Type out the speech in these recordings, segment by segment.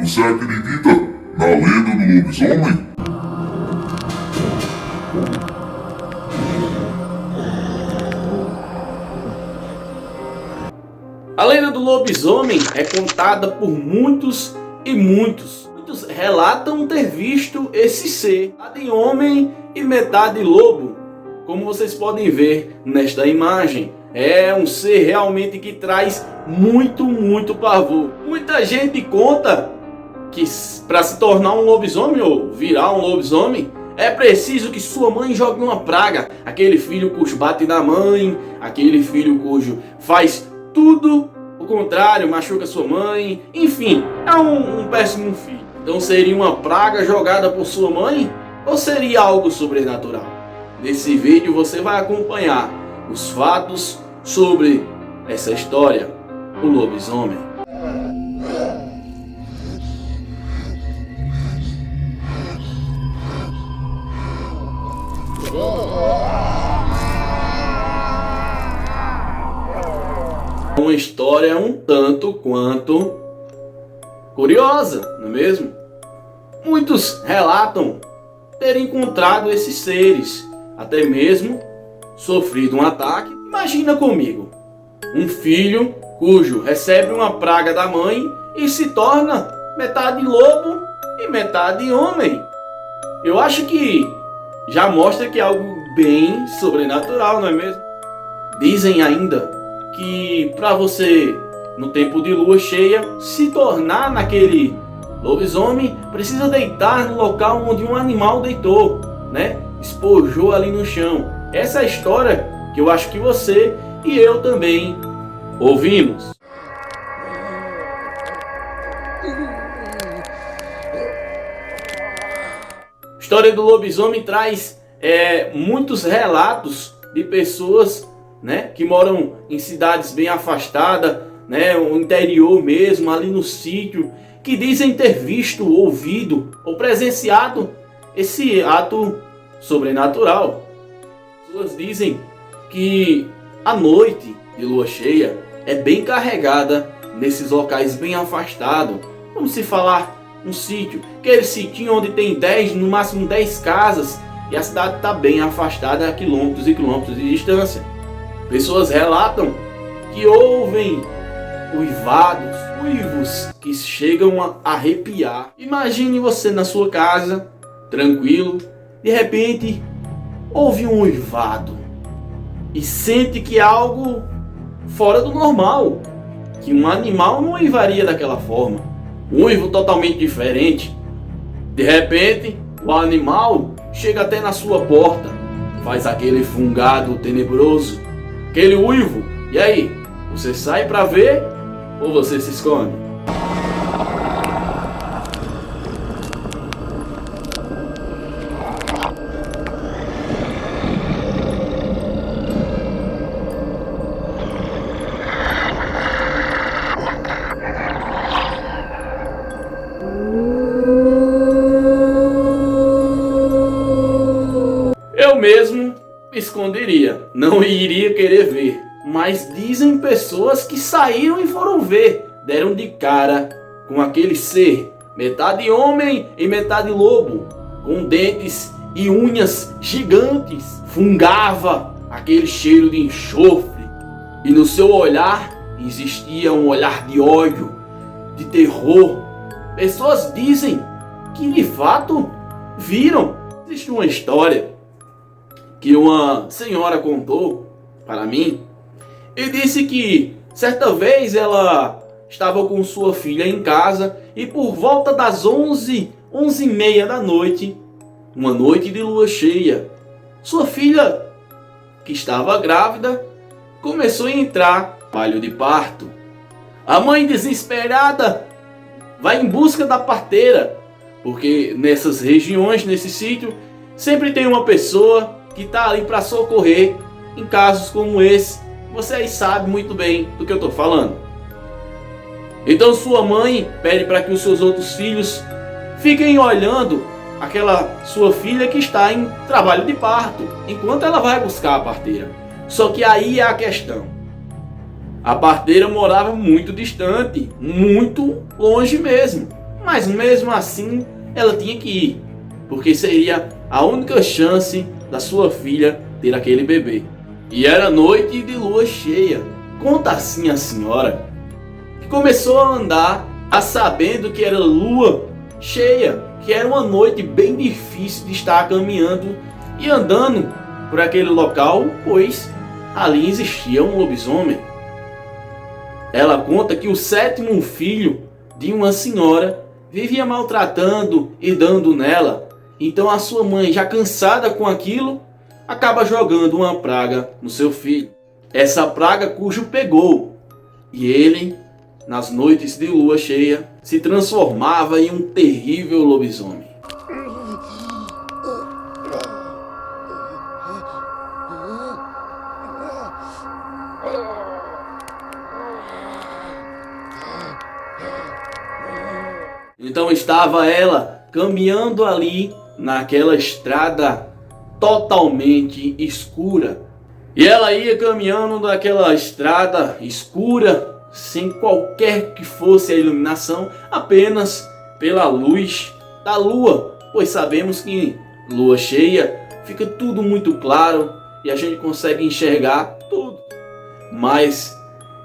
Você acredita na lenda do lobisomem? A lenda do lobisomem é contada por muitos e muitos. Muitos relatam ter visto esse ser, metade homem e metade lobo. Como vocês podem ver nesta imagem, é um ser realmente que traz muito pavor. Muita gente conta que para se tornar um lobisomem ou virar um lobisomem, é preciso que sua mãe jogue uma praga. Aquele filho cujo bate na mãe, aquele filho cujo faz tudo o contrário, machuca sua mãe, enfim, é um péssimo filho. Então seria uma praga jogada por sua mãe ou seria algo sobrenatural? Nesse vídeo você vai acompanhar os fatos sobre essa história, o lobisomem. Uma história um tanto quanto curiosa, não é mesmo? Muitos relatam ter encontrado esses seres, até mesmo sofrido um ataque. Imagina comigo, um filho cujo recebe uma praga da mãe e se torna metade lobo e metade homem. Eu acho que já mostra que é algo bem sobrenatural, não é mesmo? Dizem ainda que para você, no tempo de lua cheia, se tornar naquele lobisomem, precisa deitar no local onde um animal deitou, né? Espojou ali no chão. Essa é a história que eu acho que você e eu também ouvimos. A história do lobisomem traz muitos relatos de pessoas, né, que moram em cidades bem afastadas, né, o interior mesmo, ali no sítio, que dizem ter visto, ouvido ou presenciado esse ato sobrenatural. Pessoas dizem que a noite de lua cheia é bem carregada nesses locais bem afastados. Vamos se falar um sítio, aquele sítio onde tem 10, no máximo 10 casas e a cidade está bem afastada a quilômetros e quilômetros de distância. Pessoas relatam que ouvem uivos que chegam a arrepiar. Imagine você na sua casa, tranquilo, de repente ouve um uivado e sente que é algo fora do normal, que um animal não uivaria daquela forma, um uivo totalmente diferente. De repente, o animal chega até na sua porta, faz aquele fungado tenebroso, aquele uivo. E aí, você sai para ver ou você se esconde? Eu mesmo me esconderia, não iria querer ver. Mas dizem pessoas que saíram e foram ver, deram de cara com aquele ser, metade homem e metade lobo, com dentes e unhas gigantes, fungava aquele cheiro de enxofre, e no seu olhar existia um olhar de ódio, de terror. Pessoas dizem que de fato viram. Existe uma história que uma senhora contou para mim e disse que certa vez ela estava com sua filha em casa e por volta das 11h30 da noite, uma noite de lua cheia, sua filha, que estava grávida, começou a entrar em trabalho de parto. A mãe, desesperada, vai em busca da parteira, porque nessas regiões, nesse sítio, sempre tem uma pessoa que está ali para socorrer em casos como esse. Você aí sabe muito bem do que eu estou falando. Então sua mãe pede para que os seus outros filhos fiquem olhando aquela sua filha que está em trabalho de parto, enquanto ela vai buscar a parteira. Só que aí é a questão. A parteira morava muito distante, muito longe mesmo. mas mesmo assim ela tinha que ir, porque seria a única chance da sua filha ter aquele bebê. E era noite de lua cheia. Conta assim a senhora que começou a andar sabendo que era lua cheia, que era uma noite bem difícil de estar caminhando e andando por aquele local, pois ali existia um lobisomem. Ela conta que o 7º filho de uma senhora vivia maltratando e dando nela. Então a sua mãe, já cansada com aquilo, acaba jogando uma praga no seu filho. Essa praga cujo pegou, e ele, nas noites de lua cheia, se transformava em um terrível lobisomem. Então estava ela caminhando ali naquela estrada totalmente escura. E ela ia caminhando naquela estrada escura, sem qualquer que fosse a iluminação, apenas pela luz da lua, pois sabemos que lua cheia fica tudo muito claro e a gente consegue enxergar tudo. Mas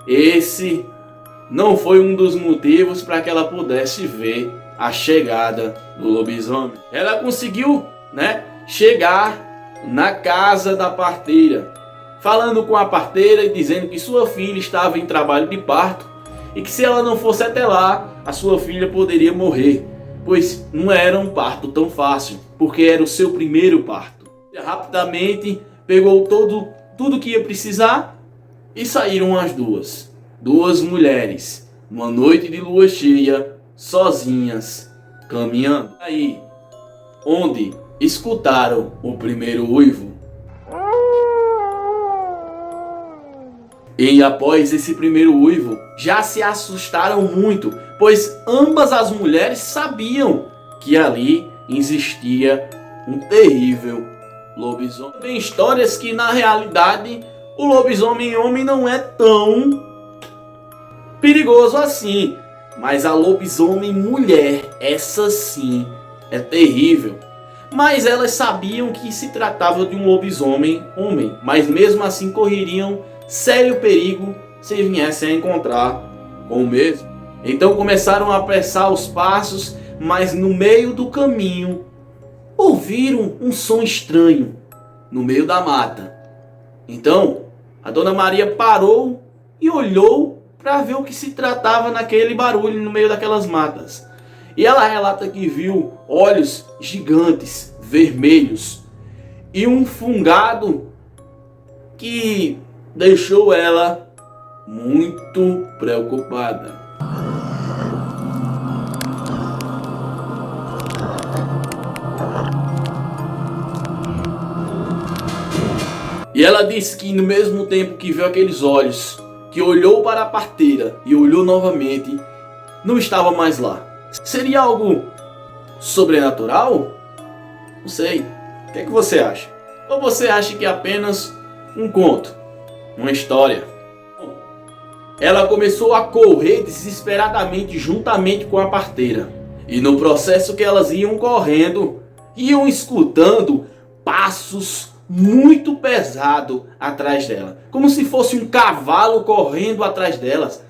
esse não foi um dos motivos para que ela pudesse ver a chegada do lobisomem. Ela conseguiu, chegar na casa da parteira, falando com a parteira e dizendo que sua filha estava em trabalho de parto e que se ela não fosse até lá, a sua filha poderia morrer, pois não era um parto tão fácil, porque era o seu primeiro parto. Rapidamente pegou tudo que ia precisar e saíram as duas mulheres, numa noite de lua cheia, sozinhas, caminhando. Aí, onde escutaram o primeiro uivo. E após esse primeiro uivo, já se assustaram muito, pois ambas as mulheres sabiam que ali existia um terrível lobisomem. Tem histórias que na realidade o lobisomem homem não é tão perigoso assim, mas a lobisomem mulher, essa sim é terrível. Mas elas sabiam que se tratava de um lobisomem homem, mas mesmo assim correriam sério perigo se viessem a encontrar com o mesmo. Então começaram a apressar os passos, mas no meio do caminho ouviram um som estranho no meio da mata. Então a Dona Maria parou e olhou para ver o que se tratava naquele barulho no meio daquelas matas. E ela relata que viu olhos gigantes, vermelhos, e um fungado que deixou ela muito preocupada. E ela disse que no mesmo tempo que viu aqueles olhos, que olhou para a parteira e olhou novamente, não estava mais lá. Seria algo sobrenatural? Não sei. O que é que você acha? Ou você acha que é apenas um conto? Uma história? Ela começou a correr desesperadamente juntamente com a parteira. E no processo que elas iam correndo, iam escutando passos muito pesados atrás dela. Como se fosse um cavalo correndo atrás delas.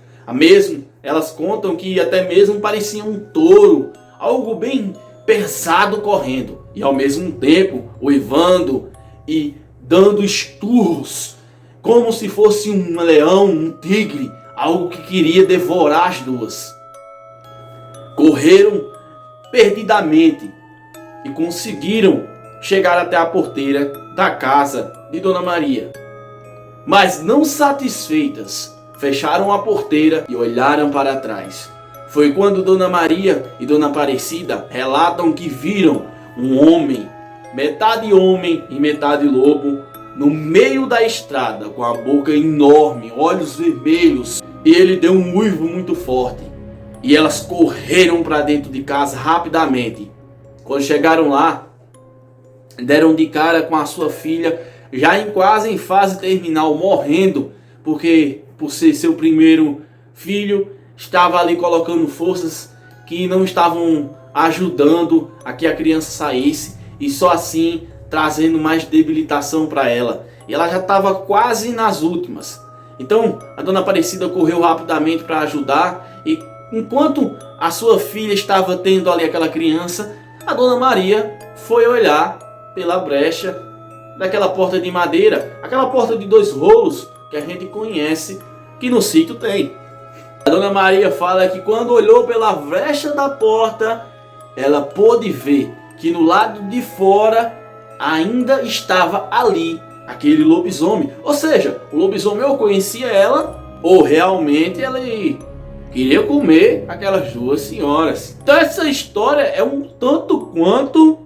Elas contam que até mesmo parecia um touro. Algo bem pesado correndo. E ao mesmo tempo uivando e dando esturros. Como se fosse um leão, um tigre, algo que queria devorar as duas. Correram perdidamente e conseguiram chegar até a porteira da casa de Dona Maria. Mas não satisfeitas, fecharam a porteira e olharam para trás. Foi quando Dona Maria e Dona Aparecida relatam que viram um homem, metade homem e metade lobo, no meio da estrada, com a boca enorme, olhos vermelhos, e ele deu um uivo muito forte. E elas correram para dentro de casa rapidamente. Quando chegaram lá, deram de cara com a sua filha, já quase em fase terminal, morrendo, porque por ser seu primeiro filho, estava ali colocando forças que não estavam ajudando a que a criança saísse e só assim trazendo mais debilitação para ela. E ela já estava quase nas últimas. Então a dona Aparecida correu rapidamente para ajudar, e enquanto a sua filha estava tendo ali aquela criança, a dona Maria foi olhar pela brecha daquela porta de madeira, aquela porta de 2 rolos que a gente conhece que no sítio tem. A dona Maria fala que quando olhou pela brecha da porta, ela pôde ver que no lado de fora ainda estava ali aquele lobisomem. Ou seja, o lobisomem ou conhecia ela, ou realmente ela queria comer aquelas 2 senhoras. Então essa história é um tanto quanto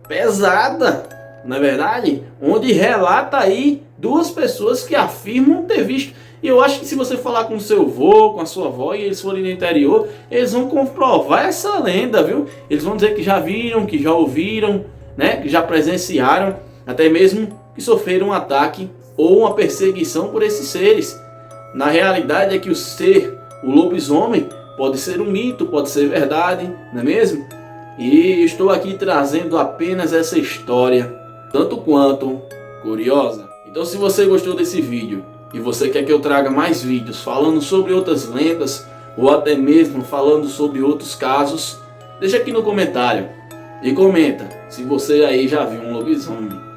pesada, não é verdade? Onde relata aí 2 pessoas que afirmam ter visto. E eu acho que se você falar com o seu avô, com a sua avó, e eles forem no interior, eles vão comprovar essa lenda, viu? Eles vão dizer que já viram, que já ouviram, né? Que já presenciaram, até mesmo que sofreram um ataque ou uma perseguição por esses seres. Na realidade é que o lobisomem pode ser um mito, pode ser verdade, não é mesmo? E estou aqui trazendo apenas essa história, tanto quanto curiosa. Então se você gostou desse vídeo e você quer que eu traga mais vídeos falando sobre outras lendas, ou até mesmo falando sobre outros casos, deixa aqui no comentário e comenta se você aí já viu um lobisomem.